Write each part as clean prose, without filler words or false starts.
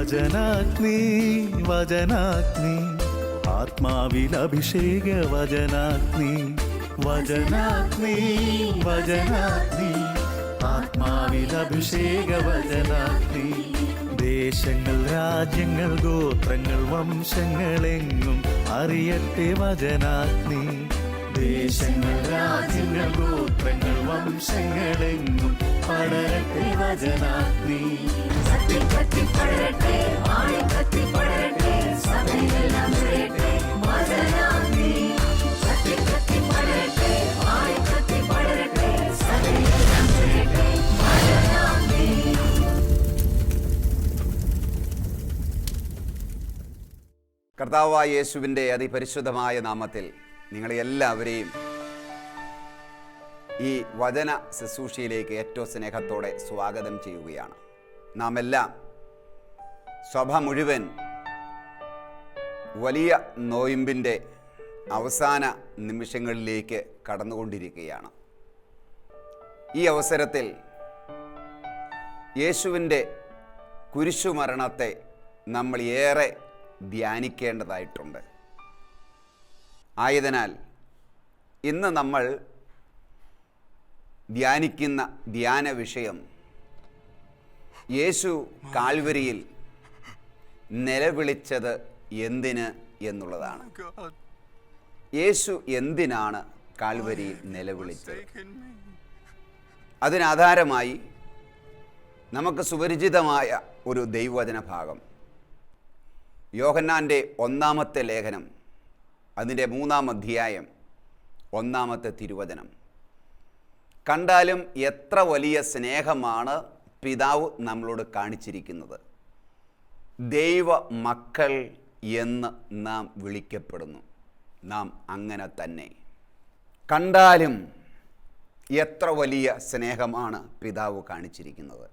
വചനാഗ്നി വചനാഗ്നി ആത്മാവിൽ അഭിഷേക വചനാഗ്നി വചനാഗ്നി വചനാഗ്നി ആത്മാവിൽ അഭിഷേക വചനാഗ്നി ദേശങ്ങൾ രാജ്യങ്ങൾ ഗോത്രങ്ങൾ വംശങ്ങളെങ്ങും അറിയട്ടെ വചനാഗ്നി ദേശങ്ങൾ രാജ്യങ്ങൾ ഗോത്രങ്ങൾ വംശങ്ങളെങ്ങും പടരട്ടെ വചനാഗ്നി കർത്താവായ യേശുവിൻ്റെ അതിപരിശുദ്ധമായ നാമത്തിൽ നിങ്ങളെ എല്ലാവരെയും ഈ വചന ശുശ്രൂഷയിലേക്ക് ഏറ്റവും സ്നേഹത്തോടെ സ്വാഗതം ചെയ്യുകയാണ്. നാം എല്ലാം സഭ മുഴുവൻ വലിയ നോയമ്പിൻ്റെ അവസാന നിമിഷങ്ങളിലേക്ക് കടന്നുകൊണ്ടിരിക്കുകയാണ്. ഈ അവസരത്തിൽ യേശുവിൻ്റെ കുരിശുമരണത്തെ നമ്മൾ ഏറെ ധ്യാനിക്കേണ്ടതായിട്ടുണ്ട്. ആയതിനാൽ ഇന്ന് നമ്മൾ ധ്യാനിക്കുന്ന ധ്യാന വിഷയം യേശു കാൽവരിയിൽ നിലവിളിച്ചത് എന്തിന് എന്നുള്ളതാണ്. യേശു എന്തിനാണ് കാൽവരിയിൽ നിലവിളിച്ചത്? അതിനാധാരമായി നമുക്ക് സുപരിചിതമായ ഒരു ദൈവവചന ഭാഗം യോഹന്നാൻ്റെ 1-ാമത്തെ ലേഖനം, അതിൻ്റെ 3-ാം അധ്യായം 1-ാമത്തെ തിരുവചനം. കണ്ടാലും എത്ര വലിയ സ്നേഹമാണ് പിതാവ് നമ്മളോട് കാണിച്ചിരിക്കുന്നത്. ദൈവ മക്കൾ എന്ന് നാം വിളിക്കപ്പെടുന്നു. നാം അങ്ങനെ തന്നെ. കണ്ടാലും എത്ര വലിയ സ്നേഹമാണ് പിതാവ് കാണിച്ചിരിക്കുന്നത്.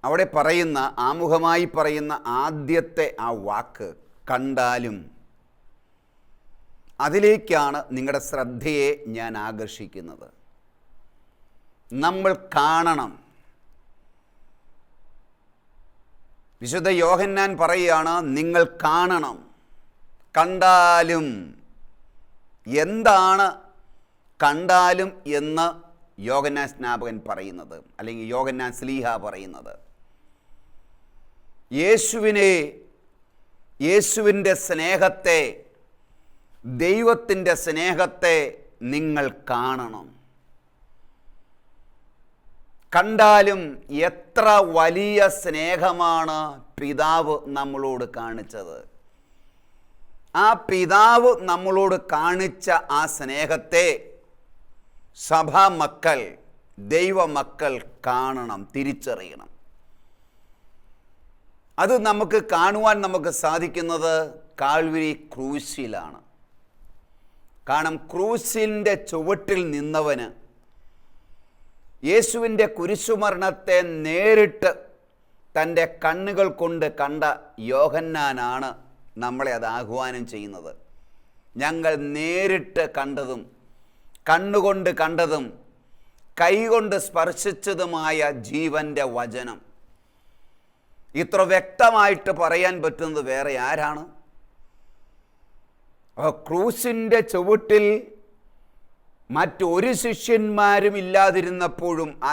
അവിടെ പറയുന്ന, ആമുഖമായി പറയുന്ന ആദ്യത്തെ ആ വാക്ക് കണ്ടാലും, അതിലേക്കാണ് നിങ്ങളുടെ ശ്രദ്ധയെ ഞാൻ ആകർഷിക്കുന്നത്. നമ്മൾ കാണണം. വിശുദ്ധ യോഹന്നാൻ പറയുകയാണ്, നിങ്ങൾ കാണണം. കണ്ടാലും. എന്താണ് കണ്ടാലും എന്ന് യോഹന്നാൻ സ്നാപകൻ പറയുന്നത്, അല്ലെങ്കിൽ യോഹന്നാൻ ശ്ലീഹ പറയുന്നത്? യേശുവിൻ്റെ സ്നേഹത്തെ, ദൈവത്തിൻ്റെ സ്നേഹത്തെ നിങ്ങൾ കാണണം. കണ്ടാലും എത്ര വലിയ സ്നേഹമാണ് പിതാവ് നമ്മളോട് കാണിച്ചത്. ആ പിതാവ് നമ്മളോട് കാണിച്ച ആ സ്നേഹത്തെ സഭാമക്കൾ, ദൈവമക്കൾ കാണണം, തിരിച്ചറിയണം. അത് നമുക്ക് കാണുവാൻ നമുക്ക് സാധിക്കുന്നത് കാൽവരി ക്രൂശിലാണ്. കാരണം ക്രൂശിൻ്റെ ചുവട്ടിൽ നിന്നവന്, യേശുവിൻ്റെ കുരിശുമരണത്തെ നേരിട്ട് തൻ്റെ കണ്ണുകൾ കൊണ്ട് കണ്ട യോഹന്നാനാണ് നമ്മളെ അത് ആഹ്വാനം ചെയ്യുന്നത്. ഞങ്ങൾ നേരിട്ട് കണ്ടതും കണ്ണുകൊണ്ട് കണ്ടതും കൈകൊണ്ട് സ്പർശിച്ചതുമായ ജീവൻ്റെ വചനം. ഇത്ര വ്യക്തമായിട്ട് പറയാൻ പറ്റുന്നത് വേറെ ആരാണ്? ക്രൂശിൻ്റെ ചുവട്ടിൽ മറ്റൊരു ശിഷ്യന്മാരും ഇല്ലാതിരുന്നപ്പോഴും ആ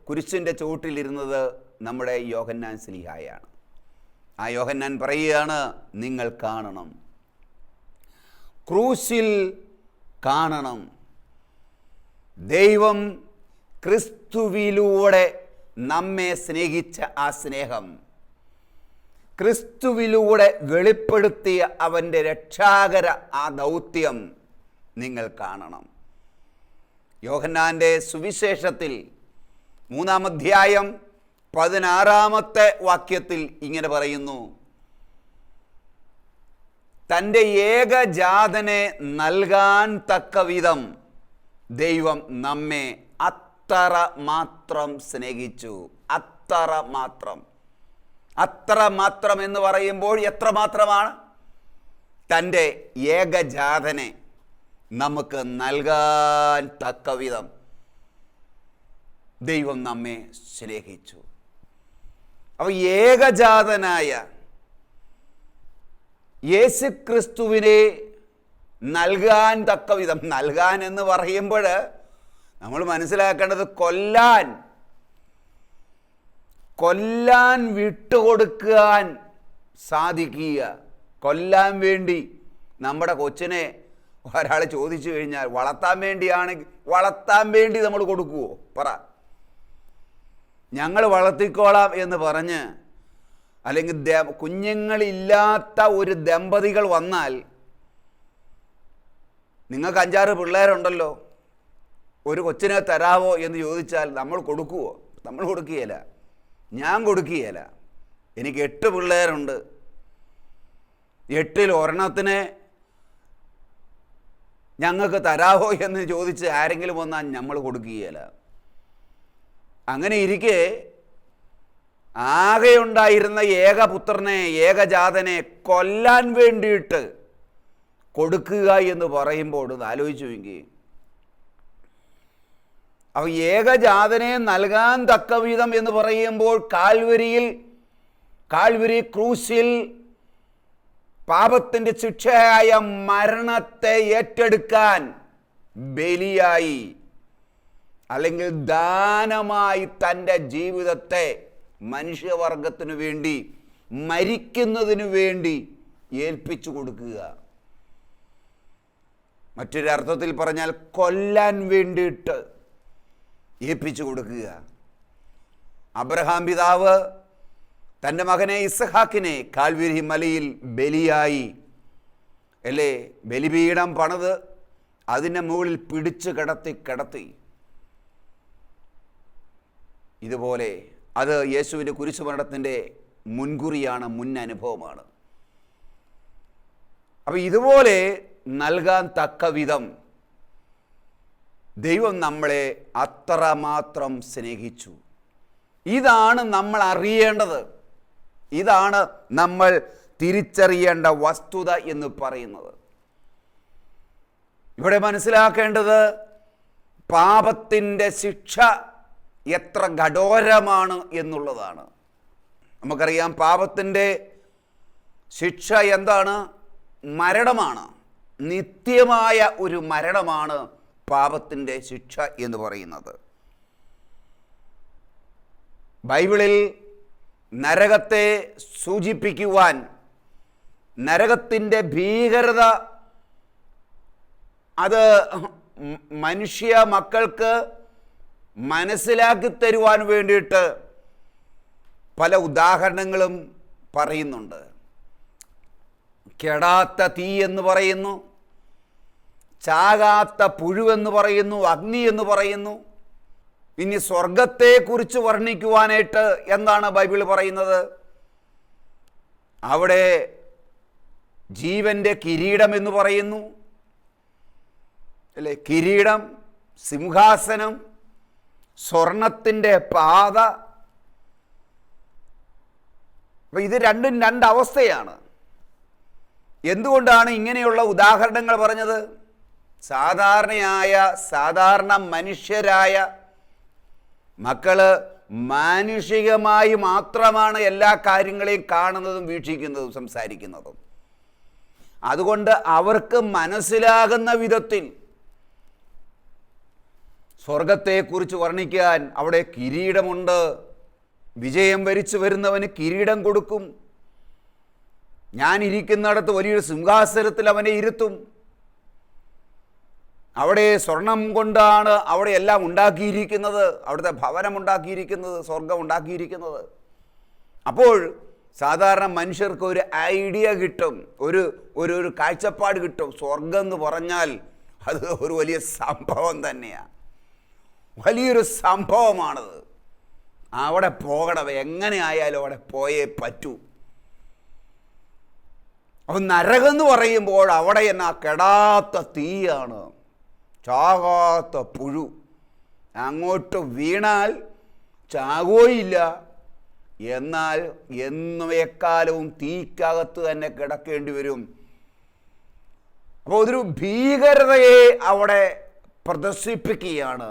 കുരിശിൻ്റെ ചുവട്ടിലിരുന്നത് നമ്മുടെ യോഹന്നാൻ ശ്ലീഹായാണ്. ആ യോഹന്നാൻ പറയുകയാണ്, നിങ്ങൾ കാണണം, ക്രൂശിൽ കാണണം. ദൈവം ക്രിസ്തുവിലൂടെ നമ്മെ സ്നേഹിച്ച ആ സ്നേഹം, ക്രിസ്തുവിലൂടെ വെളിപ്പെടുത്തിയ അവൻ്റെ രക്ഷാകര ആ ദൗത്യം നിങ്ങൾ കാണണം. യോഹന്നാൻ്റെ സുവിശേഷത്തിൽ 3-ാം അധ്യായം 16-ാമത്തെ വാക്യത്തിൽ ഇങ്ങനെ പറയുന്നു, തൻ്റെ ഏകജാതനെ നൽകാൻ തക്കവിധം ദൈവം നമ്മെ അത്ര മാത്രം സ്നേഹിച്ചു. അത്ര മാത്രം. അത്ര മാത്രം എന്ന് പറയുമ്പോൾ എത്ര മാത്രമാണ്? തൻ്റെ ഏകജാതനെ നമുക്ക് നൽകാൻ തക്കവിധം ദൈവം നമ്മെ സ്നേഹിച്ചു. അപ്പോൾ ഏകജാതനായ യേശുക്രിസ്തുവിനെ നൽകാൻ തക്ക വിധം, നൽകാൻ എന്ന് പറയുമ്പോൾ നമ്മൾ മനസ്സിലാക്കേണ്ടത് കൊല്ലാൻ വിട്ടുകൊടുക്കാൻ സാധിക്കുക. കൊല്ലാൻ വേണ്ടി നമ്മുടെ കൊച്ചിനെ ഒരാൾ ചോദിച്ചു കഴിഞ്ഞാൽ വളർത്താൻ വേണ്ടി നമ്മൾ കൊടുക്കുവോ? പറ. ഞങ്ങൾ വളർത്തിക്കോളാം എന്ന് പറഞ്ഞ്, അല്ലെങ്കിൽ കുഞ്ഞുങ്ങളില്ലാത്ത ഒരു ദമ്പതികൾ വന്നാൽ, നിങ്ങൾക്ക് 5-6 പിള്ളേരുണ്ടല്ലോ, ഒരു കൊച്ചിനെ തരാമോ എന്ന് ചോദിച്ചാൽ നമ്മൾ കൊടുക്കുവോ? നമ്മൾ കൊടുക്കുകയില്ല. ഞാൻ കൊടുക്കുകയില്ല. എനിക്ക് 8 പിള്ളേരുണ്ട്, 8-ൽ ഒരെണ്ണത്തിനെ ഞങ്ങൾക്ക് തരാമോ എന്ന് ചോദിച്ച് ആരെങ്കിലും വന്നാൽ നമ്മൾ കൊടുക്കുകയില്ല. അങ്ങനെ ഇരിക്കെ ആകെയുണ്ടായിരുന്ന ഏകപുത്രനെ, ഏകജാതനെ കൊല്ലാൻ വേണ്ടിയിട്ട് കൊടുക്കുക എന്ന് പറയുമ്പോൾ ഒന്ന് ആലോചിച്ചു നോക്കി. അപ്പോൾ ഏകജാതനെ നൽകാൻ തക്കവിധം എന്ന് പറയുമ്പോൾ കാൽവരി ക്രൂശിൽ പാപത്തിൻ്റെ ശിക്ഷയായ മരണത്തെ ഏറ്റെടുക്കാൻ ബലിയായി, അല്ലെങ്കിൽ ദാനമായി തൻ്റെ ജീവിതത്തെ മനുഷ്യവർഗത്തിനു വേണ്ടി, മരിക്കുന്നതിനു വേണ്ടി ഏൽപ്പിച്ചു കൊടുക്കുക. മറ്റൊരർത്ഥത്തിൽ പറഞ്ഞാൽ കൊല്ലാൻ വേണ്ടിയിട്ട് ഏൽപ്പിച്ചു കൊടുക്കുക. അബ്രഹാം പിതാവ് തൻ്റെ മകനെ ഇസ്ഹാക്കിനെ കാൽവരി മലയിൽ ബലിയായി, അല്ലേ, ബലിപീഠം പണിത് അതിൻ്റെ മുകളിൽ പിടിച്ചു കിടത്തി. ഇതുപോലെ അത് യേശുവിൻ്റെ കുരിശുമരണത്തിൻ്റെ മുൻകുറിയാണ്, മുൻ അനുഭവമാണ്. അപ്പം ഇതുപോലെ നൽകാൻ തക്ക വിധം ദൈവം നമ്മളെ അത്രമാത്രം സ്നേഹിച്ചു. ഇതാണ് നമ്മൾ അറിയേണ്ടത്. ഇതാണ് നമ്മൾ തിരിച്ചറിയേണ്ട വസ്തുത എന്ന് പറയുന്നത്. ഇവിടെ മനസ്സിലാക്കേണ്ടത് പാപത്തിൻ്റെ ശിക്ഷ എത്ര കഠോരമാണ് എന്നുള്ളതാണ്. നമുക്കറിയാം, പാപത്തിൻ്റെ ശിക്ഷ എന്താണ്? മരണമാണ്. നിത്യമായ ഒരു മരണമാണ് പാപത്തിൻ്റെ ശിക്ഷ എന്ന് പറയുന്നത്. ബൈബിളിൽ നരകത്തെ സൂചിപ്പിക്കുവാൻ, നരകത്തിൻ്റെ ഭീകരത അത് മനുഷ്യ മക്കൾക്ക് മനസ്സിലാക്കി തരുവാൻ വേണ്ടിയിട്ട് പല ഉദാഹരണങ്ങളും പറയുന്നുണ്ട്. കെടാത്ത തീ എന്ന് പറയുന്നു, ചാകാത്ത പുഴുവെന്ന് പറയുന്നു, അഗ്നി എന്ന് പറയുന്നു. ഇനി സ്വർഗത്തെക്കുറിച്ച് വർണ്ണിക്കുവാനായിട്ട് എന്താണ് ബൈബിൾ പറയുന്നത്? അവിടെ ജീവൻ്റെ കിരീടം എന്ന് പറയുന്നു, അല്ലേ? കിരീടം, സിംഹാസനം, സ്വർണത്തിൻ്റെ പാത. അപ്പം ഇത് രണ്ടും രണ്ടവസ്ഥയാണ്. എന്തുകൊണ്ടാണ് ഇങ്ങനെയുള്ള ഉദാഹരണങ്ങൾ പറഞ്ഞത്? സാധാരണ മനുഷ്യരായ മക്കള് മാനുഷികമായി മാത്രമാണ് എല്ലാ കാര്യങ്ങളെയും കാണുന്നതും വീക്ഷിക്കുന്നതും സംസാരിക്കുന്നതും. അതുകൊണ്ട് അവർക്ക് മനസ്സിലാകുന്ന വിധത്തിൽ സ്വർഗത്തെക്കുറിച്ച് വർണ്ണിക്കാൻ അവിടെ കിരീടമുണ്ട്, വിജയം വരിച്ചു വരുന്നവന് കിരീടം കൊടുക്കും, ഞാൻ ഇരിക്കുന്നിടത്ത് വലിയൊരു സിംഹാസനത്തിൽ അവനെ ഇരുത്തും, അവിടെ സ്വർണം കൊണ്ടാണ് അവിടെ എല്ലാം ഉണ്ടാക്കിയിരിക്കുന്നത്, അവിടുത്തെ ഭവനം ഉണ്ടാക്കിയിരിക്കുന്നത്, സ്വർഗം ഉണ്ടാക്കിയിരിക്കുന്നത്. അപ്പോൾ സാധാരണ മനുഷ്യർക്ക് ഒരു ഐഡിയ കിട്ടും, ഒരു കാഴ്ചപ്പാട് കിട്ടും. സ്വർഗം എന്ന് പറഞ്ഞാൽ അത് ഒരു വലിയ സംഭവം തന്നെയാണ്, വലിയൊരു സംഭവമാണത്. അവിടെ പോകണം, എങ്ങനെ ആയാലും അവിടെ പോയേ പറ്റൂ. അപ്പം നരകം എന്ന് പറയുമ്പോൾ അവിടെ എന്നാ കെടാത്ത തീയാണ്, ചാകാത്ത പുഴു. അങ്ങോട്ട് വീണാൽ ചാകുകയില്ല, എന്നാൽ എന്നും എക്കാലവും തീക്കകത്ത് തന്നെ കിടക്കേണ്ടി വരും. അപ്പോൾ ഒരു ഭീകരതയെ അവിടെ പ്രദർശിപ്പിക്കുകയാണ്,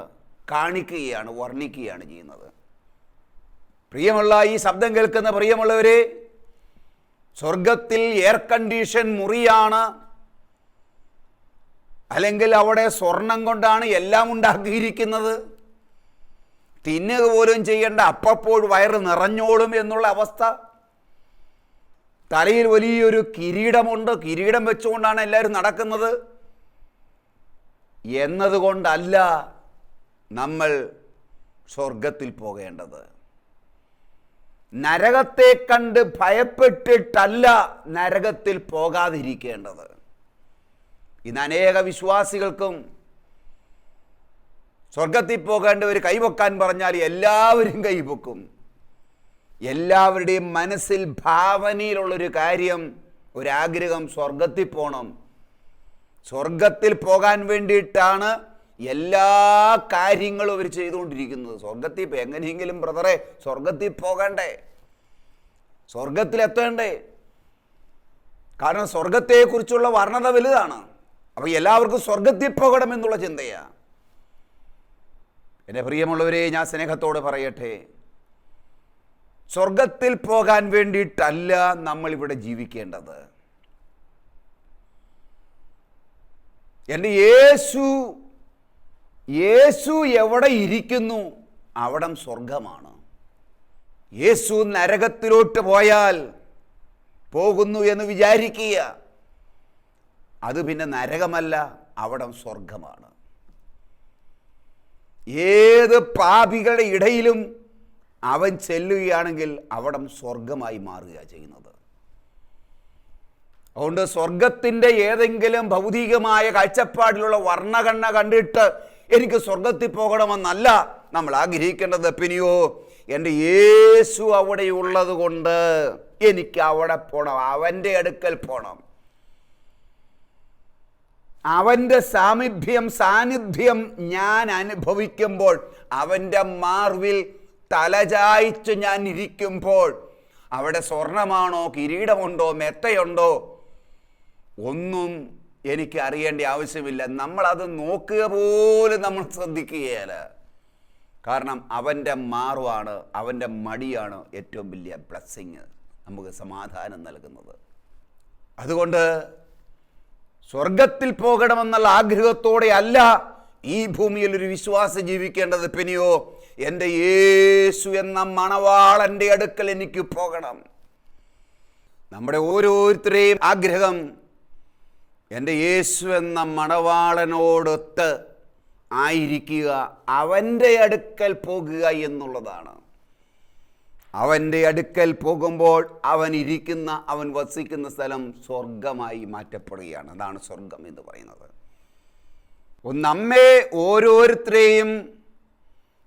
കാണിക്കുകയാണ്, വർണ്ണിക്കുകയാണ് ചെയ്യുന്നത്. പ്രിയമുള്ള ഈ ശബ്ദം കേൾക്കുന്ന പ്രിയമുള്ളവരെ, സ്വർഗത്തിൽ എയർ കണ്ടീഷൻ മുറിയാണ്, അല്ലെങ്കിൽ അവിടെ സ്വർണം കൊണ്ടാണ് എല്ലാം ഉണ്ടാക്കിയിരിക്കുന്നത്. തിന്നുക പോലും ചെയ്യേണ്ട, അപ്പോൾ വയറ് നിറഞ്ഞോളും എന്നുള്ള അവസ്ഥ. തലയിൽ വലിയൊരു കിരീടമുണ്ട്, കിരീടം വെച്ചുകൊണ്ടാണ് എല്ലാവരും നടക്കുന്നത് എന്നതുകൊണ്ടല്ല നമ്മൾ സ്വർഗത്തിൽ പോകേണ്ടത്. നരകത്തെ കണ്ട് ഭയപ്പെട്ടിട്ടല്ല നരകത്തിൽ പോകാതിരിക്കേണ്ടത്. ഇന്ന് അനേക വിശ്വാസികൾക്കും സ്വർഗത്തിൽ പോകേണ്ടവർ കൈവെക്കാൻ പറഞ്ഞാൽ എല്ലാവരും കൈവെക്കും. എല്ലാവരുടെയും മനസ്സിൽ ഭാവനയിലുള്ളൊരു കാര്യം, ഒരാഗ്രഹം, സ്വർഗത്തിൽ പോകണം. സ്വർഗത്തിൽ പോകാൻ വേണ്ടിയിട്ടാണ് എല്ലാ കാര്യങ്ങളും അവർ ചെയ്തുകൊണ്ടിരിക്കുന്നത്. സ്വർഗത്തിൽ ഇപ്പോൾ എങ്ങനെയെങ്കിലും ബ്രദറെ സ്വർഗത്തിൽ പോകണ്ടേ, സ്വർഗത്തിലെത്തേണ്ടേ? കാരണം സ്വർഗത്തെക്കുറിച്ചുള്ള വർണ്ണന വലുതാണ്. അപ്പോൾ എല്ലാവർക്കും സ്വർഗത്തിൽ പോകണം എന്നുള്ള ചിന്തയാണ്. എൻ്റെ പ്രിയമുള്ളവരെ, ഞാൻ സ്നേഹത്തോടെ പറയട്ടെ, സ്വർഗത്തിൽ പോകാൻ വേണ്ടിയിട്ടല്ല നമ്മളിവിടെ ജീവിക്കേണ്ടത്. എൻ്റെ യേശു എവിടെ ഇരിക്കുന്നു അവിടം സ്വർഗമാണ്. യേശു നരകത്തിലോട്ട് പോയാൽ പോകുന്നു എന്ന് വിചാരിക്കുക, അത് പിന്നെ നരകമല്ല, അവിടം സ്വർഗമാണ്. ഏത് പാപികളുടെ ഇടയിലും അവൻ ചെല്ലുകയാണെങ്കിൽ അവിടം സ്വർഗമായി മാറുക ചെയ്യുന്നത്. അതുകൊണ്ട് സ്വർഗത്തിൻ്റെ ഏതെങ്കിലും ഭൗതികമായ കാഴ്ചപ്പാടിലുള്ള വർണ്ണകണ്ണ കണ്ടിട്ട് എനിക്ക് സ്വർഗത്തിൽ പോകണമെന്നല്ല നമ്മൾ ആഗ്രഹിക്കേണ്ടത്. പിന്നെയോ എൻ്റെ യേശു അവിടെ ഉള്ളത് കൊണ്ട് എനിക്ക് അവിടെ പോകണം, അവൻ്റെ അടുക്കൽ പോകണം. അവൻ്റെ സാന്നിധ്യം ഞാൻ അനുഭവിക്കുമ്പോൾ, അവൻ്റെ മാർവിൽ തലചായ്ച്ച് ഞാൻ ഇരിക്കുമ്പോൾ, അവിടെ സ്വർണമാണോ, കിരീടമുണ്ടോ, മെത്തയുണ്ടോ, ഒന്നും എനിക്ക് അറിയേണ്ട ആവശ്യമില്ല. നമ്മളത് നോക്കുക പോലും നമ്മൾ ശ്രദ്ധിക്കുകയില്ല. കാരണം അവൻ്റെ മാർവാണ്, അവൻ്റെ മടിയാണ് ഏറ്റവും വലിയ ബ്ലെസ്സിങ്, നമുക്ക് സമാധാനം നൽകുന്നത്. അതുകൊണ്ട് സ്വർഗത്തിൽ പോകണമെന്നുള്ള ആഗ്രഹത്തോടെ അല്ല ഈ ഭൂമിയിൽ ഒരു വിശ്വാസം ജീവിക്കേണ്ടത്. പിന്നെയോ എൻ്റെ യേശു എന്ന മണവാളൻ്റെ അടുക്കൽ എനിക്ക് പോകണം. നമ്മുടെ ഓരോരുത്തരെയും ആഗ്രഹം എൻ്റെ യേശു എന്ന മണവാളനോടൊത്ത് ആയിരിക്കുക, അവൻ്റെ അടുക്കൽ പോകുക എന്നുള്ളതാണ്. അവൻ്റെ അടുക്കൽ പോകുമ്പോൾ അവൻ വസിക്കുന്ന സ്ഥലം സ്വർഗമായി മാറ്റപ്പെടുകയാണ്. അതാണ് സ്വർഗം എന്ന് പറയുന്നത്. നമ്മെ ഓരോരുത്തരെയും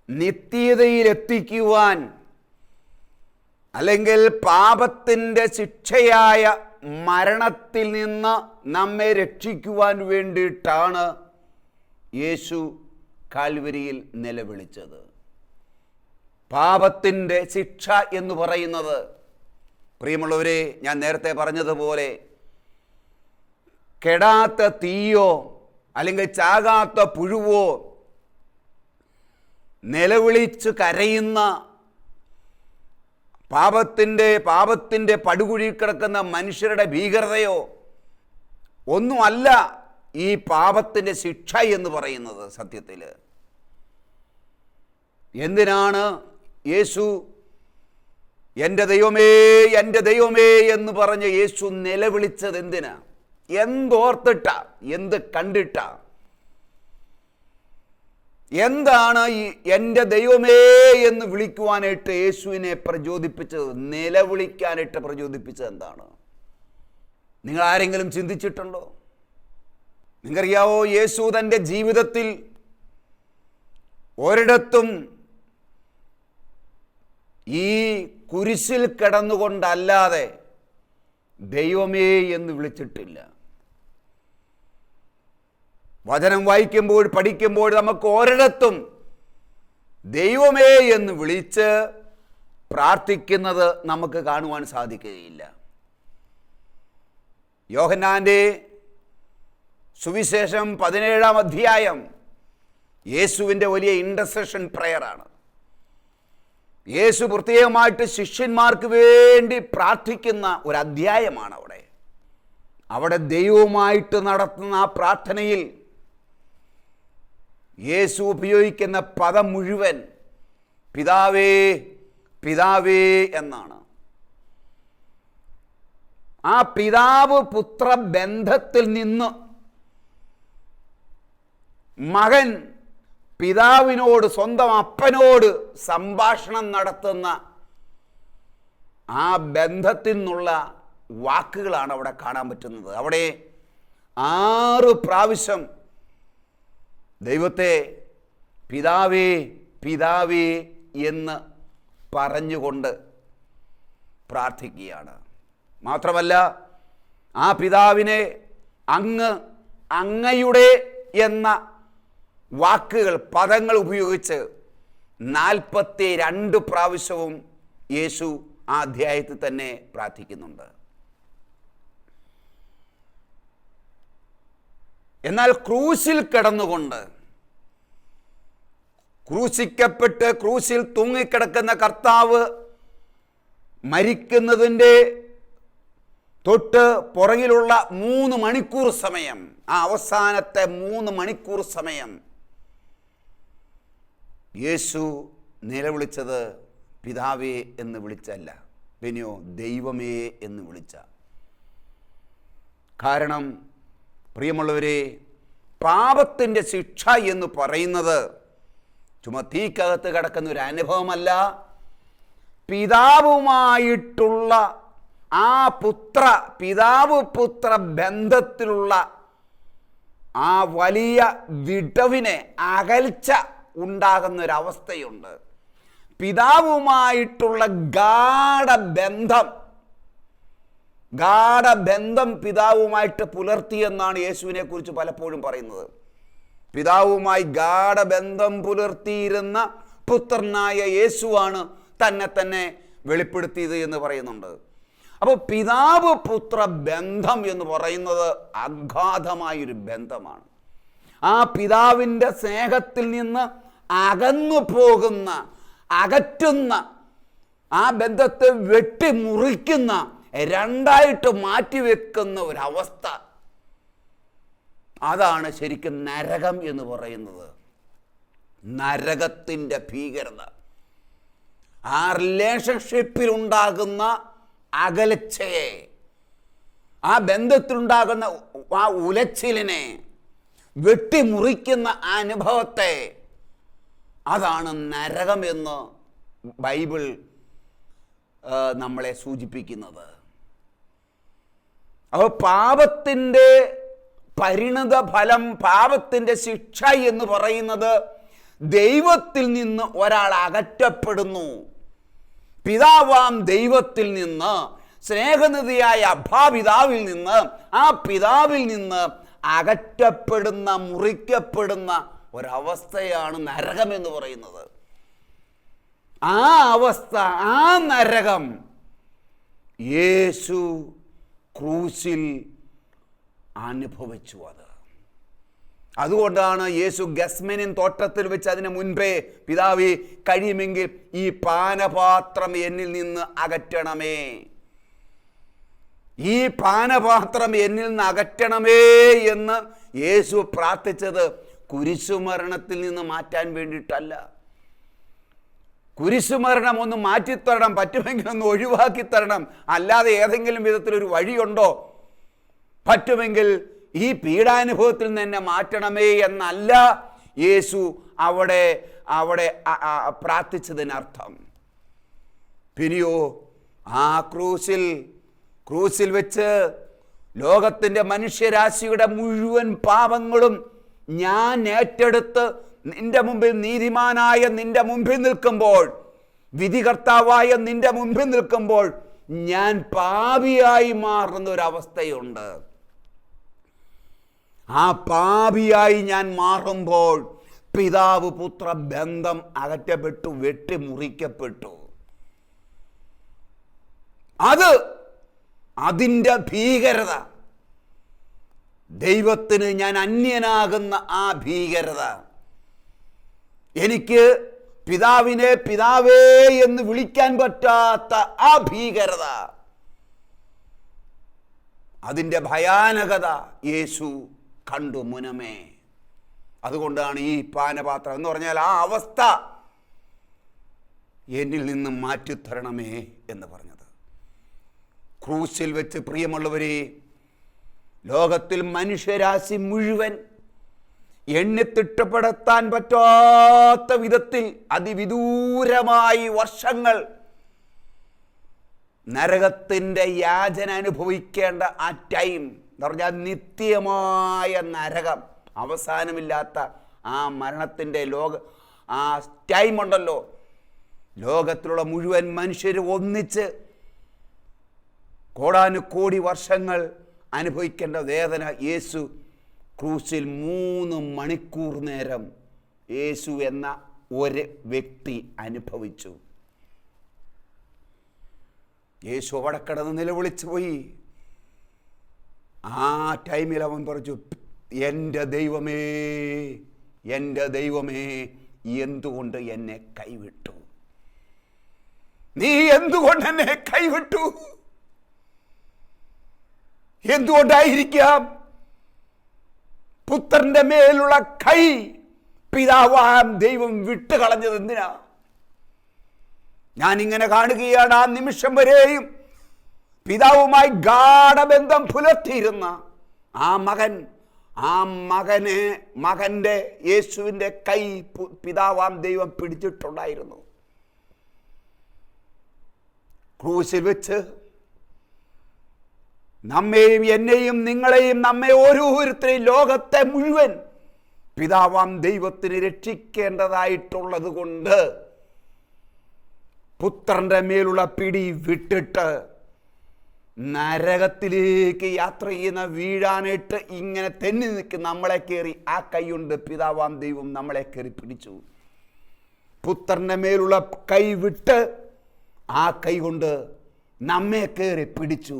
നിത്യതയിലെത്തിക്കുവാൻ, അല്ലെങ്കിൽ പാപത്തിൻ്റെ ശിക്ഷയായ മരണത്തിൽ നിന്ന് നമ്മെ രക്ഷിക്കുവാൻ വേണ്ടിയിട്ടാണ് യേശു കാൽവരിയിൽ നിലവിളിച്ചത്. പാപത്തിൻ്റെ ശിക്ഷ എന്ന് പറയുന്നത്, പ്രിയമുള്ളവരെ, ഞാൻ നേരത്തെ പറഞ്ഞതുപോലെ കെടാത്ത തീയോ അല്ലെങ്കിൽ ചാകാത്ത പുഴുവോ, നിലവിളിച്ച് കരയുന്ന പാപത്തിൻ്റെ പടുകുഴി കിടക്കുന്ന മനുഷ്യരുടെ ഭീകരതയോ ഒന്നുമല്ല ഈ പാപത്തിൻ്റെ ശിക്ഷ എന്ന് പറയുന്നത്. സത്യത്തിൽ എന്തിനാണ് യേശു എൻ്റെ ദൈവമേ, എൻ്റെ ദൈവമേ എന്ന് പറഞ്ഞ് യേശു നിലവിളിച്ചത്? എന്തിനാ? എന്തോർത്തിട്ടാ? എന്ത് കണ്ടിട്ടാ? എന്താണ് ഈ എൻ്റെ ദൈവമേ എന്ന് വിളിക്കുവാനായിട്ട് യേശുവിനെ പ്രചോദിപ്പിച്ചത്, നിലവിളിക്കാനായിട്ട് പ്രചോദിപ്പിച്ചത് എന്താണ്? നിങ്ങൾ ആരെങ്കിലും ചിന്തിച്ചിട്ടുണ്ടോ? നിങ്ങൾക്കറിയാവോ, യേശു തൻ്റെ ജീവിതത്തിൽ ഒരിടത്തും ഈ കുരിശിൽ കിടന്നുകൊണ്ടല്ലാതെ ദൈവമേ എന്ന് വിളിച്ചിട്ടില്ല. വചനം വായിക്കുമ്പോൾ, പഠിക്കുമ്പോൾ നമുക്ക് ഒരിടത്തും ദൈവമേ എന്ന് വിളിച്ച് പ്രാർത്ഥിക്കുന്നത് നമുക്ക് കാണുവാൻ സാധിക്കുകയില്ല. യോഹന്നാൻ്റെ സുവിശേഷം 17-ാം അധ്യായം യേശുവിൻ്റെ വലിയ ഇൻ്റർസെഷൻ പ്രെയറാണ്. യേശു പ്രത്യേകമായിട്ട് ശിഷ്യന്മാർക്ക് വേണ്ടി പ്രാർത്ഥിക്കുന്ന ഒരു അധ്യായമാണ് അവിടെ ദൈവവുമായിട്ട് നടത്തുന്ന ആ പ്രാർത്ഥനയിൽ യേശു ഉപയോഗിക്കുന്ന പദം മുഴുവൻ പിതാവേ പിതാവേ എന്നാണ്. ആ പിതാവ് പുത്ര ബന്ധത്തിൽ നിന്ന് മകൻ പിതാവിനോട്, സ്വന്തം അപ്പനോട് സംഭാഷണം നടത്തുന്ന ആ ബന്ധത്തിൽ നിന്നുള്ള വാക്കുകളാണ് അവിടെ കാണാൻ പറ്റുന്നത്. അവിടെ 6 പ്രാവശ്യം ദൈവത്തെ പിതാവേ പിതാവേ എന്ന് പറഞ്ഞുകൊണ്ട് പ്രാർത്ഥിക്കുകയാണ്. മാത്രമല്ല ആ പിതാവിനെ അങ്ങയുടെ എന്ന വാക്കുകൾ, പദങ്ങൾ ഉപയോഗിച്ച് 42 പ്രാവശ്യവും യേശു ആ അധ്യായത്തിൽ തന്നെ പ്രാർത്ഥിക്കുന്നുണ്ട്. എന്നാൽ ക്രൂശിൽ കിടന്നുകൊണ്ട്, ക്രൂശിക്കപ്പെട്ട് ക്രൂശിൽ തൂങ്ങിക്കിടക്കുന്ന കർത്താവ് മരിക്കുന്നതിൻ്റെ തൊട്ട് പുറകിലുള്ള 3 മണിക്കൂർ സമയം, ആ അവസാനത്തെ 3 മണിക്കൂർ സമയം യേശു നിലവിളിച്ചത് പിതാവേ എന്ന് വിളിച്ചല്ല, പിന്നെയോ ദൈവമേ എന്ന് വിളിച്ച. കാരണം പ്രിയമുള്ളവരെ, പാപത്തിൻ്റെ ശിക്ഷ എന്ന് പറയുന്നത് ചുമ്മാ തീക്കകത്ത് കിടക്കുന്ന ഒരു അനുഭവമല്ല. പിതാവുമായിട്ടുള്ള ആ പിതാവ് പുത്ര ബന്ധത്തിലുള്ള ആ വലിയ വിടവിനെ, അകൽച്ച ഉണ്ടാകുന്നൊരവസ്ഥയുണ്ട്. പിതാവുമായിട്ടുള്ള ഗാഢബന്ധം പിതാവുമായിട്ട് പുലർത്തിയെന്നാണ് യേശുവിനെ കുറിച്ച് പലപ്പോഴും പറയുന്നത്. പിതാവുമായി ഗാഢബന്ധം പുലർത്തിയിരുന്ന പുത്രനായ യേശുവാണ് തന്നെ വെളിപ്പെടുത്തിയത് എന്ന് പറയുന്നുണ്ട്. അപ്പോൾ പിതാവ് പുത്ര ബന്ധം എന്ന് പറയുന്നത് അഗാധമായൊരു ബന്ധമാണ്. ആ പിതാവിൻ്റെ സ്നേഹത്തിൽ നിന്ന് അകന്നു പോകുന്ന, അകറ്റുന്ന, ആ ബന്ധത്തെ വെട്ടിമുറിക്കുന്ന, രണ്ടായിട്ട് മാറ്റിവെക്കുന്ന ഒരവസ്ഥ, അതാണ് ശരിക്കും നരകം എന്ന് പറയുന്നത്. നരകത്തിൻ്റെ ഭീകരത, ആ റിലേഷൻഷിപ്പിൽ ഉണ്ടാകുന്ന അകൽച്ചയെ, ആ ബന്ധത്തിലുണ്ടാകുന്ന ആ ഉലച്ചിലിനെ വെട്ടിമുറിക്കുന്ന അനുഭവത്തെ, അതാണ് നരകമെന്ന് ബൈബിൾ നമ്മളെ സൂചിപ്പിക്കുന്നത്. അപ്പോൾ പാപത്തിൻ്റെ പരിണത ഫലം, പാപത്തിൻ്റെ ശിക്ഷ എന്ന് പറയുന്നത് ദൈവത്തിൽ നിന്ന് ഒരാൾ അകറ്റപ്പെടുന്നു. പിതാവാം ദൈവത്തിൽ നിന്ന്, സ്നേഹനിധിയായ അബ്ബാപിതാവിൽ നിന്ന്, ആ പിതാവിൽ നിന്ന് അകറ്റപ്പെടുന്ന, മുറിക്കപ്പെടുന്ന ഒരവസ്ഥയാണ് നരകമെന്ന് പറയുന്നത്. ആ അവസ്ഥ, ആ നരകം യേശു ക്രൂശിൽ അനുഭവിച്ചു. അതുകൊണ്ടാണ് യേശു ഗസ്മനിൻ തോട്ടത്തിൽ വെച്ച് അതിന് മുൻപേ പിതാവേ, കഴിയുമെങ്കിൽ ഈ പാനപാത്രം എന്നിൽ നിന്ന് അകറ്റണമേ, ഈ പാനപാത്രം എന്നിൽ നിന്ന് അകറ്റണമേ എന്ന് യേശു പ്രാർത്ഥിച്ചത് കുരിശുമരണത്തിൽ നിന്ന് മാറ്റാൻ വേണ്ടിയിട്ടല്ല. കുരിശുമരണം ഒന്ന് മാറ്റിത്തരണം, പറ്റുമെങ്കിൽ ഒന്ന് ഒഴിവാക്കി തരണം, അല്ലാതെ ഏതെങ്കിലും വിധത്തിലൊരു വഴിയുണ്ടോ, പറ്റുമെങ്കിൽ ഈ പീഡാനുഭവത്തിൽ നിന്ന് എന്നെ മാറ്റണമേ എന്നല്ല യേശു അവിടെ പ്രാർത്ഥിച്ചതിനർത്ഥം. പിന്നെയോ ആ ക്രൂശിൽ വെച്ച് ലോകത്തിൻ്റെ മനുഷ്യരാശിയുടെ മുഴുവൻ പാപങ്ങളും ഞാൻ ഏറ്റെടുത്ത് നിന്റെ മുമ്പിൽ, നീതിമാനായ നിന്റെ മുമ്പിൽ നിൽക്കുമ്പോൾ, വിധികർത്താവായ നിന്റെ മുമ്പിൽ നിൽക്കുമ്പോൾ ഞാൻ പാപിയായി മാറുന്ന ഒരവസ്ഥയുണ്ട്. ആ പാപിയായി ഞാൻ മാറുമ്പോൾ പിതാവ് പുത്ര ബന്ധം അകറ്റപ്പെട്ടു, വെട്ടിമുറിക്കപ്പെട്ടു. അതിൻ്റെ ഭീകരത, ദൈവത്തിന് ഞാൻ അന്യനാകുന്ന ആ ഭീകരത, എനിക്ക് പിതാവിനെ പിതാവേ എന്ന് വിളിക്കാൻ പറ്റാത്ത ആ ഭീകരത, അതിൻ്റെ ഭയാനകത യേശു കണ്ടു മുനമേ. അതുകൊണ്ടാണ് ഈ പാനപാത്രം എന്ന് പറഞ്ഞാൽ ആ അവസ്ഥ എന്നിൽ നിന്നും മാറ്റിത്തരണമേ എന്ന് പറഞ്ഞത്. ക്രൂശിൽ വെച്ച് പ്രിയമുള്ളവരെ, ലോകത്തിൽ മനുഷ്യരാശി മുഴുവൻ എണ്ണിത്തിട്ടപ്പെടുത്താൻ പറ്റാത്ത വിധത്തിൽ അതിവിദൂരമായി വർഷങ്ങൾ നരകത്തിൻ്റെ യാതന അനുഭവിക്കേണ്ട ആ ടൈം എന്ന് പറഞ്ഞാൽ നിത്യമായ നരകം, അവസാനമില്ലാത്ത ആ മരണത്തിൻ്റെ ആ ടൈം ഉണ്ടല്ലോ, ലോകത്തിലുള്ള മുഴുവൻ മനുഷ്യർ ഒന്നിച്ച് കോടാനുകോടി വർഷങ്ങൾ അനുഭവിക്കേണ്ട വേദന യേശു ക്രൂശിൽ 3 മണിക്കൂർ നേരം യേശു എന്ന ഒരു വ്യക്തി അനുഭവിച്ചു. യേശു അവിടെ കിടന്ന് നിലവിളിച്ചു പോയി. ആ ടൈമിൽ അവൻ പറഞ്ഞു, എൻ്റെ ദൈവമേ, എൻ്റെ ദൈവമേ, എന്തുകൊണ്ട് എന്നെ കൈവിട്ടു? നീ എന്തുകൊണ്ട് എന്നെ കൈവിട്ടു? എന്തുകൊണ്ടായിരിക്കാം പുത്രന്റെ മേലുള്ള കൈ പിതാവാം ദൈവം വിട്ടുകളഞ്ഞത്? എന്തിനാ? ഞാനിങ്ങനെ കാണുകയാണ്, ആ നിമിഷം വരെയും പിതാവുമായി ഗാഢബന്ധം പുലർത്തിയിരുന്ന ആ മകന്റെ യേശുവിൻ്റെ കൈ പിതാവാം ദൈവം പിടിച്ചിട്ടുണ്ടായിരുന്നു. ക്രൂശിൽ വെച്ച് നമ്മെയും എന്നെയും നിങ്ങളെയും നമ്മെ ഓരോരുത്തരെയും ലോകത്തെ മുഴുവൻ പിതാവാം ദൈവത്തിന് രക്ഷിക്കേണ്ടതായിട്ടുള്ളത് കൊണ്ട് പുത്രന്റെ മേലുള്ള പിടി വിട്ടിട്ട് നരകത്തിലേക്ക് യാത്ര ചെയ്യുന്ന, വീഴാനായിട്ട് ഇങ്ങനെ തെന്നി നിൽക്കുന്ന നമ്മളെ കയറി ആ കൈയുണ്ട് പിതാവാം ദൈവം നമ്മളെ കയറി പിടിച്ചു. പുത്രന്റെ മേലുള്ള കൈ വിട്ട് ആ കൈ കൊണ്ട് നമ്മെ കയറി പിടിച്ചു,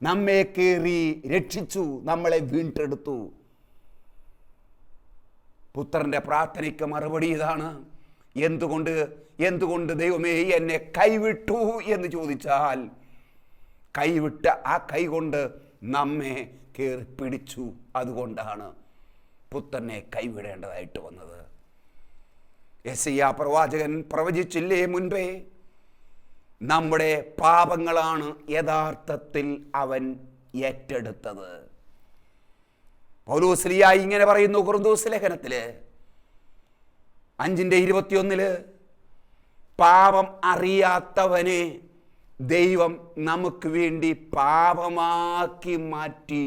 നമ്മെ കയറി രക്ഷിച്ചു, നമ്മളെ വീണ്ടെടുത്തു. പുത്രന്റെ പ്രാർത്ഥനയ്ക്ക് മറുപടി ഇതാണ്. എന്തുകൊണ്ട് ദൈവമേ എന്നെ കൈവിട്ടു എന്ന് ചോദിച്ചാൽ, കൈവിട്ട ആ കൈ കൊണ്ട് നമ്മെ കയറി പിടിച്ചു. അതുകൊണ്ടാണ് പുത്രനെ കൈവിടേണ്ടതായിട്ട് വന്നത്. യെശയ്യാ പ്രവാചകൻ പ്രവചിച്ചില്ലേ മുൻപേ? നമ്മുടെ പാപങ്ങളാണ് യഥാർത്ഥത്തിൽ അവൻ ഏറ്റെടുത്തത്. പൗലോസ്ലീഹ ഇങ്ങനെ പറയുന്നു കൊരിന്ത്യസ് ലേഖനത്തില് 5:21, പാപം അറിയാത്തവനെ ദൈവം നമുക്ക് വേണ്ടി പാപമാക്കി മാറ്റി.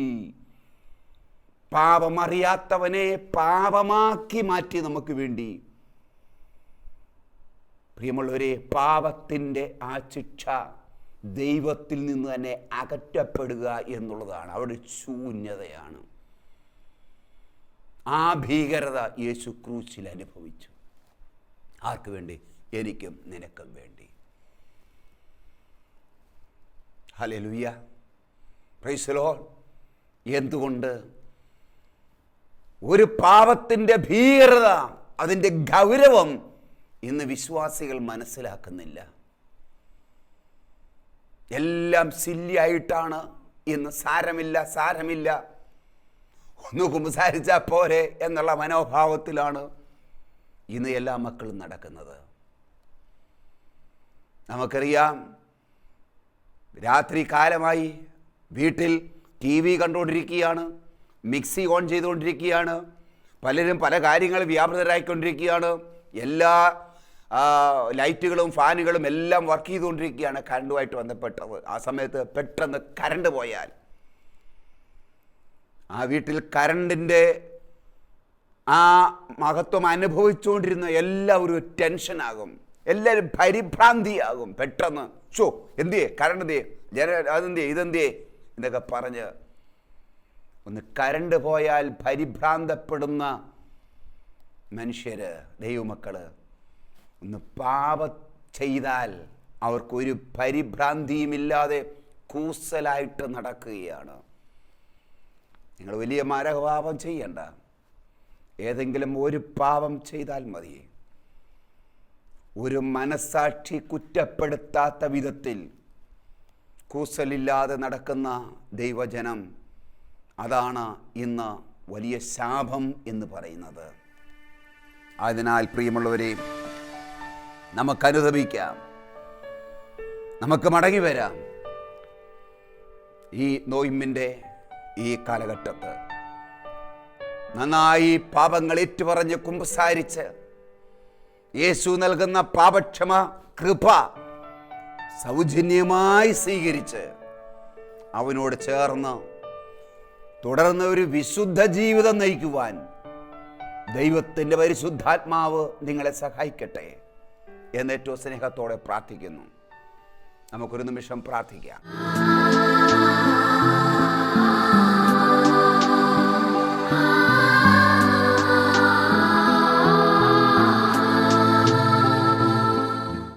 പാപമറിയാത്തവനെ പാപമാക്കി മാറ്റി നമുക്ക് വേണ്ടി. പ്രിയമുള്ളവരെ, പാപത്തിൻ്റെ ആ ശിക്ഷ ദൈവത്തിൽ നിന്ന് തന്നെ അകറ്റപ്പെടുക എന്നുള്ളതാണ്. അവിടെ ശൂന്യതയാണ്. ആ ഭീകരത യേശു ക്രൂശിൽ അനുഭവിച്ചു. ആർക്ക് വേണ്ടി? എനിക്കും നിനക്കും വേണ്ടി. Hallelujah, praise the Lord. എന്തുകൊണ്ട്? ഒരു പാപത്തിൻ്റെ ഭീകരത, അതിൻ്റെ ഗൗരവം ഇന്ന് വിശ്വാസികൾ മനസ്സിലാക്കുന്നില്ല. എല്ലാം സില്ലിയായിട്ടാണ് ഇന്ന്. സാരമില്ല, ഒന്ന് കുമ്പസാരിച്ചാൽ പോരെ എന്നുള്ള മനോഭാവത്തിലാണ് ഇന്ന് എല്ലാ മക്കളും നടക്കുന്നത്. നമുക്കറിയാം, രാത്രി കാലമായി വീട്ടിൽ TV കണ്ടുകൊണ്ടിരിക്കുകയാണ്, മിക്സി ഓൺ ചെയ്തുകൊണ്ടിരിക്കുകയാണ്, പലരും പല കാര്യങ്ങൾ വ്യാപൃതരായിക്കൊണ്ടിരിക്കുകയാണ്, എല്ലാ ലൈറ്റുകളും ഫാനുകളും എല്ലാം വർക്ക് ചെയ്തുകൊണ്ടിരിക്കുകയാണ് കറണ്ടുമായിട്ട് ബന്ധപ്പെട്ടത്. ആ സമയത്ത് പെട്ടെന്ന് കറണ്ട് പോയാൽ ആ വീട്ടിൽ കറണ്ടിൻ്റെ ആ മഹത്വം അനുഭവിച്ചുകൊണ്ടിരുന്ന എല്ലാവരും ടെൻഷനാകും, എല്ലാവരും പരിഭ്രാന്തിയാകും. പെട്ടെന്ന് എന്തിയേ കറണ്ട് അതെന്തിയേ ഇതെന്തിയേ എന്നൊക്കെ പറഞ്ഞ് ഒന്ന് കറണ്ട് പോയാൽ പരിഭ്രാന്തപ്പെടുന്ന മനുഷ്യർ, ദൈവമക്കൾ, ഒന്ന് പാപം ചെയ്താൽ അവർക്കൊരു പരിഭ്രാന്തിയുമില്ലാതെ കൂസലായിട്ട് നടക്കുകയാണ്. നിങ്ങൾ വലിയ മാരകപാപം ചെയ്യണ്ട, ഏതെങ്കിലും ഒരു പാപം ചെയ്താൽ മതി. ഒരു മനസ്സാക്ഷി കുറ്റപ്പെടുത്താത്ത വിധത്തിൽ കൂസലില്ലാതെ നടക്കുന്ന ദൈവജനം, അതാണ് ഇന്ന് വലിയ ശാപം എന്ന് പറയുന്നത്. അതിനാൽ പ്രിയമുള്ളവരെ, നമുക്ക് അനുദപിക്കാം, നമുക്ക് മടങ്ങി വരാം. ഈ നോയിമ്പിൻ്റെ ഈ കാലഘട്ടത്ത് നന്നായി പാപങ്ങൾ ഏറ്റുപറഞ്ഞ് കുമ്പസാരിച്ച് യേശു നൽകുന്ന പാപക്ഷമ കൃപ സൗജന്യമായി സ്വീകരിച്ച് അവനോട് ചേർന്ന് തുടർന്ന് ഒരു വിശുദ്ധ ജീവിതം നയിക്കുവാൻ ദൈവത്തിൻ്റെ പരിശുദ്ധാത്മാവ് നിങ്ങളെ സഹായിക്കട്ടെ എന്ന് ഏറ്റവും സ്നേഹത്തോടെ പ്രാർത്ഥിക്കുന്നു. നമുക്കൊരു നിമിഷം പ്രാർത്ഥിക്കാം.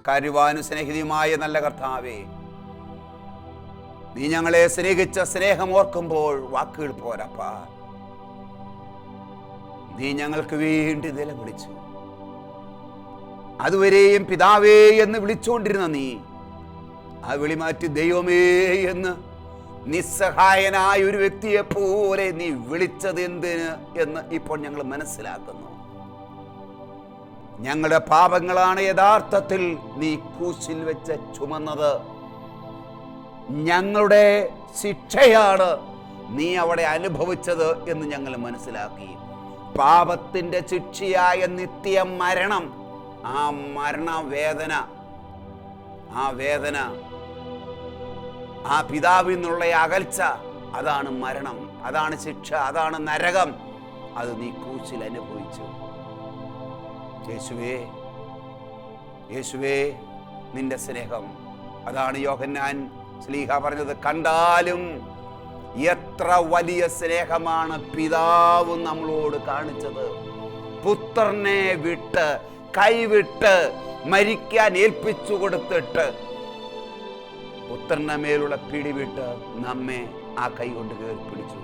കരുവാനും സ്നേഹിതയുമായ നല്ല കർത്താവേ, നീ ഞങ്ങളെ സ്നേഹിച്ച സ്നേഹം ഓർക്കുമ്പോൾ വാക്കുകൾ പോരപ്പാ. നീ ഞങ്ങൾക്ക് വേണ്ടി നിലവിളിച്ചു. അതുവരെയും പിതാവേ എന്ന് വിളിച്ചുകൊണ്ടിരുന്ന നീ ആ വിളിമാറ്റി ദൈവമേ എന്ന് നിസ്സഹായനായ ഒരു വ്യക്തിയെ പോലെ നീ വിളിച്ചത് എന്തിന് എന്ന് ഇപ്പോൾ ഞങ്ങൾ മനസ്സിലാക്കുന്നു. ഞങ്ങളുടെ പാപങ്ങളാണ് യഥാർത്ഥത്തിൽ നീ ക്രൂശിൽ വെച്ച് ചുമന്നത്. ഞങ്ങളുടെ ശിക്ഷയാണ് നീ അവിടെ അനുഭവിച്ചത് എന്ന് ഞങ്ങൾ മനസ്സിലാക്കി. പാപത്തിൻ്റെ ശിക്ഷയായ നിത്യ മരണം, ആ മരണവേദന, ആ വേദന, ആ പിതാവിൽ നിന്നുള്ള അകൽച്ച, അതാണ് മരണം, അതാണ് ശിക്ഷ, അതാണ് നരകം. അത് നീ ക്രൂശിൽ അനുഭവിച്ചു. യേശുവേ, യേശുവേ, നിന്റെ സ്നേഹം, അതാണ് യോഹന്നാൻ ശ്ലീഹ പറഞ്ഞത്. കണ്ടാലും എത്ര വലിയ സ്നേഹമാണ് പിതാവ് നമ്മളോട് കാണിച്ചത്. പുത്രനെ വിട്ട്, കൈവിട്ട്, മരിക്കാൻ ഏൽപ്പിച്ചു കൊടുത്തിട്ട് പുത്രന്റെ മേലുള്ള പിടിവിട്ട് നമ്മെ ആ കൈ കൊണ്ട് കയറി പിടിച്ചു.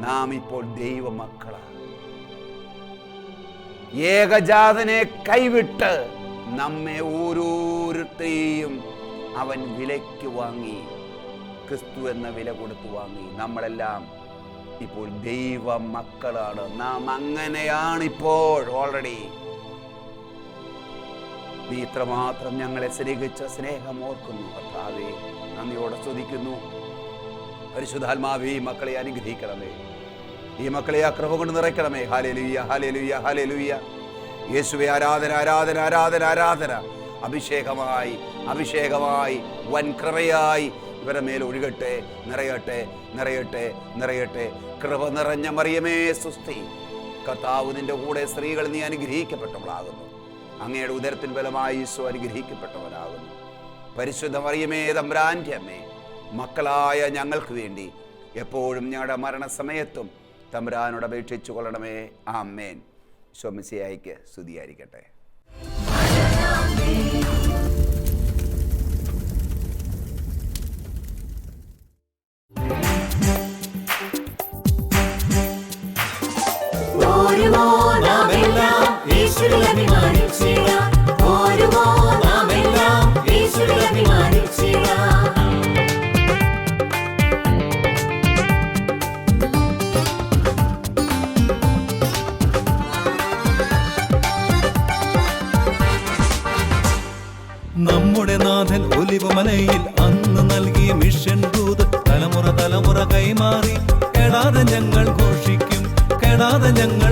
നാം ഇപ്പോൾ ദൈവമക്കളാണ്. ഏകജാതനെ കൈവിട്ട് നമ്മെ ഓരോരുത്തരെയും അവൻ വിലയ്ക്ക് വാങ്ങി. ക്രിസ്തു എന്ന വില കൊടുത്തു വാങ്ങി. നമ്മളെല്ലാം ഇപ്പോൾ ദൈവ മക്കളാണ്. നാം അങ്ങനെയാണ് ഇപ്പോൾ ഓൾറെഡി. നീ ഇത്രമാത്രം ഞങ്ങളെ സ്നേഹിച്ച സ്നേഹം ഓർക്കുന്നു കർത്താവേ. നന്ദിയോടെ സ്തുതിക്കുന്നു. പരിശുദ്ധാത്മാവേ, ഈ മക്കളെ അനുഗ്രഹിക്കണമേ. ഈ മക്കളെ ആ കൃപ കൊണ്ട് നിറയ്ക്കണമേ. Hallelujah, hallelujah, hallelujah. യേശുവേ, ആരാധന, ആരാധന, ആരാധന, ആരാധന. അഭിഷേകമായി, അഭിഷേകമായി, വൻ കൃപയായി ഇവരുടെ മേൽ ഒഴുകട്ടെ, നിറയട്ടെ, നിറയട്ടെ, നിറയട്ടെ. കൃപ നിറഞ്ഞ മറിയമേ സുസ്തി. കർത്താവ് നിന്റെ കൂടെ സ്ത്രീകൾ നീ അനുഗ്രഹിക്കപ്പെട്ടവളാകുന്നു. അങ്ങയുടെ ഉദരത്തിൻ ബലമായി ഈശോ അനുഗ്രഹിക്കപ്പെട്ടവനാകുന്നു. പരിശുദ്ധ മറിയമേ, തമ്പുരാന്റെ അമ്മേ, മക്കളായ ഞങ്ങൾക്ക് വേണ്ടി എപ്പോഴും ഞങ്ങളുടെ മരണസമയത്തും തമ്പുരാനോട് അപേക്ഷിച്ചു കൊള്ളണമേ. ആമേൻ. ഈശോ മിശിഹായ്ക്ക് സ്തുതിയായിരിക്കട്ടെ. നമ്മുടെ നാഥൻ ഒലിവുമലയിൽ അന്ന് നൽകിയ മിഷൻ ദൂത് തലമുറ തലമുറ കൈമാറി കെടാതെ ഞങ്ങൾ ഘോഷിക്കും, കെടാതെ ഞങ്ങൾ